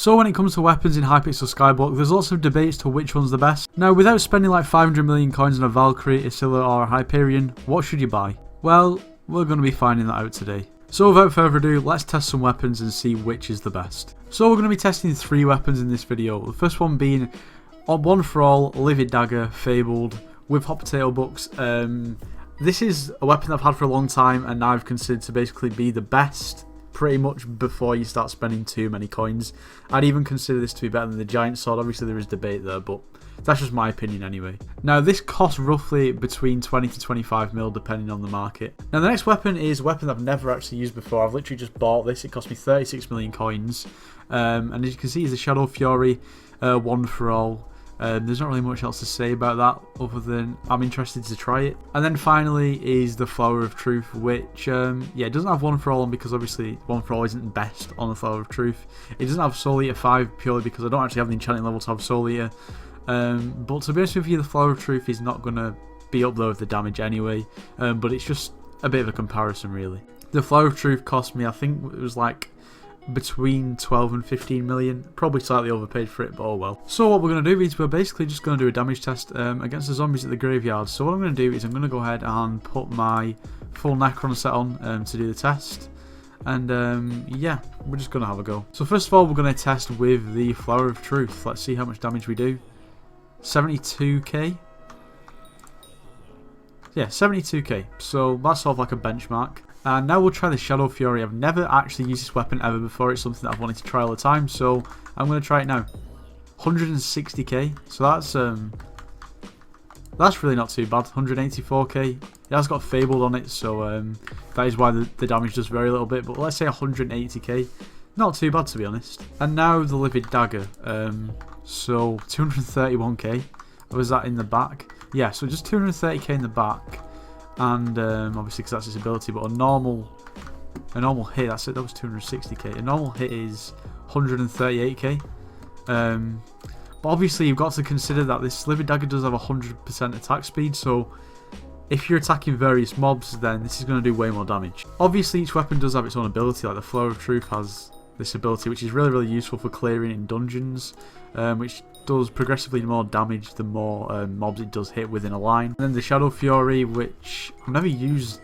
So when it comes to weapons in Hypixel Skyblock, there's lots of debates to which one's the best. Now, without spending like 500 million coins on a Valkyrie, a Scylla or a Hyperion, what should you buy? Well, we're going to be finding that out today. So without further ado, let's test some weapons and see which is the best. So we're going to be testing 3 weapons in this video. The first one being One for All, Livid Dagger, Fabled, with Hot Potato Books. This is a weapon I've had for a long time and I've considered to basically be the best pretty much before you start spending too many coins. I'd even consider this to be better than the Giant Sword. Obviously there is debate there, but that's just my opinion anyway. Now this costs roughly between 20 to 25 mil depending on the market. Now the next weapon is a weapon I've never actually used before. I've literally just bought this. It cost me 36 million coins. And as you can see, it's the Shadow Fury, One for All. There's not really much else to say about that other than I'm interested to try it. And then finally is the Flower of Truth, which it doesn't have One for All on because obviously One for All isn't best on the Flower of Truth. It doesn't have Soul Eater 5 purely because I don't actually have the enchanting level to have Soul Eater. But to be honest with you, the Flower of Truth is not going to be up there with the damage anyway, but it's just a bit of a comparison really. The Flower of Truth cost me, I think it was like between 12 and 15 million, probably slightly overpaid for it, but oh well. So what we're going to do is we're basically just going to do a damage test against the zombies at the graveyard. So what I'm going to do is I'm going to go ahead and put my full Necron set on to do the test. And yeah, we're just going to have a go. So first of all, we're going to test with the Flower of Truth. Let's see how much damage we do. 72k. Yeah, 72k. So that's sort of like a benchmark. And now we'll try the Shadow Fury. I've never actually used this weapon ever before. It's something that I've wanted to try all the time, so I'm going to try it now. 160k. So that's really not too bad. 184k. It has got Fabled on it, so that is why the damage does very little bit. But let's say 180k. Not too bad, to be honest. And now the Livid Dagger. So 231k. Was that in the back? Yeah, so just 230k in the back. And obviously because that's his ability, but a normal hit, that's it, that was 260k. A normal hit is 138k. But obviously you've got to consider that this Livid Dagger does have 100% attack speed, so if you're attacking various mobs, then this is going to do way more damage. Obviously each weapon does have its own ability, like the Flower of Truth has this ability, which is really useful for clearing in dungeons, which does progressively more damage the more mobs it does hit within a line. And then the Shadow Fury, which I've never used.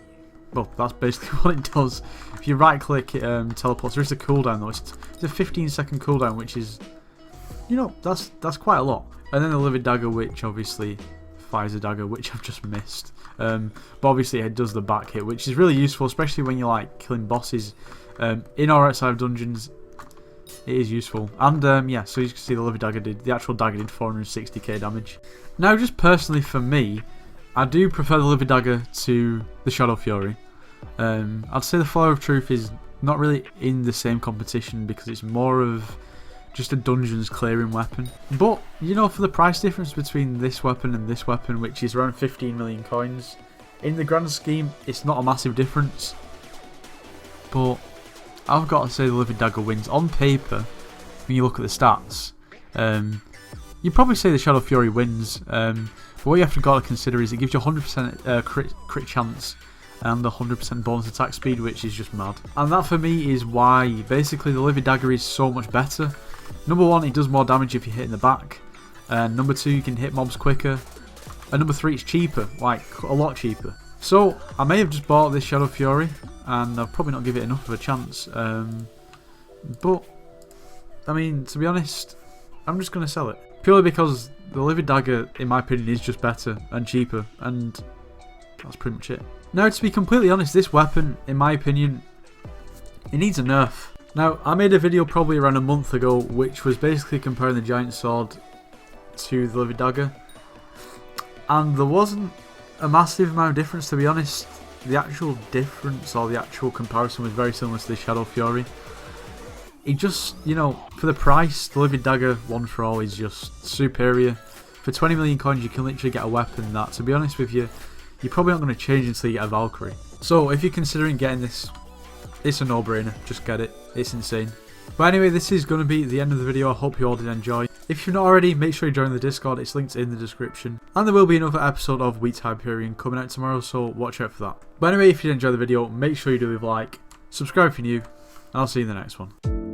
Well, that's basically what it does. If you right click, it teleports. There is a cooldown though. It's a 15-second cooldown, which is, you know, that's quite a lot. And then the Livid Dagger, which obviously fires a dagger, which I've just missed. But obviously it does the back hit, which is really useful, especially when you're like killing bosses in or outside of dungeons. It is useful. And yeah, so you can see the Livid Dagger the actual dagger did 460k damage. Now just personally for me, I do prefer the Livid Dagger to the Shadow Fury. I'd say the Flower of Truth is not really in the same competition because it's more of just a dungeons clearing weapon. But, you know, for the price difference between this weapon and this weapon, which is around 15 million coins, in the grand scheme, it's not a massive difference. But I've got to say the Livid Dagger wins. On paper, when you look at the stats, you'd probably say the Shadow Fury wins. But what you have to consider is it gives you 100% crit chance and 100% bonus attack speed, which is just mad. And that for me is why basically the Livid Dagger is so much better. Number one, it does more damage if you hit in the back. And number two, you can hit mobs quicker. And number three, it's cheaper, like a lot cheaper. So I may have just bought this Shadow Fury, and I'll probably not give it enough of a chance. But I mean, to be honest, I'm just going to sell it purely because the Livid Dagger, in my opinion, is just better and cheaper, and that's pretty much it. Now, to be completely honest, this weapon, in my opinion, it needs a nerf. Now, I made a video probably around a month ago, which was basically comparing the Giant Sword to the Livid Dagger, and there wasn't a massive amount of difference, to be honest. The actual difference or the actual comparison was very similar to the Shadow Fury. It just, you know, for the price, the Livid Dagger One for All is just superior. For 20 million coins, you can literally get a weapon that, to be honest with you, you're probably not going to change until you get a Valkyrie. So if you're considering getting this, it's a no-brainer. Just get it. It's insane. But anyway, this is going to be the end of the video. I hope you all did enjoy. If you've not already, make sure you join the Discord. It's linked in the description. And there will be another episode of Wheat Hyperion coming out tomorrow, so watch out for that. But anyway, if you did enjoy the video, make sure you do leave a like, subscribe if you're new, and I'll see you in the next one.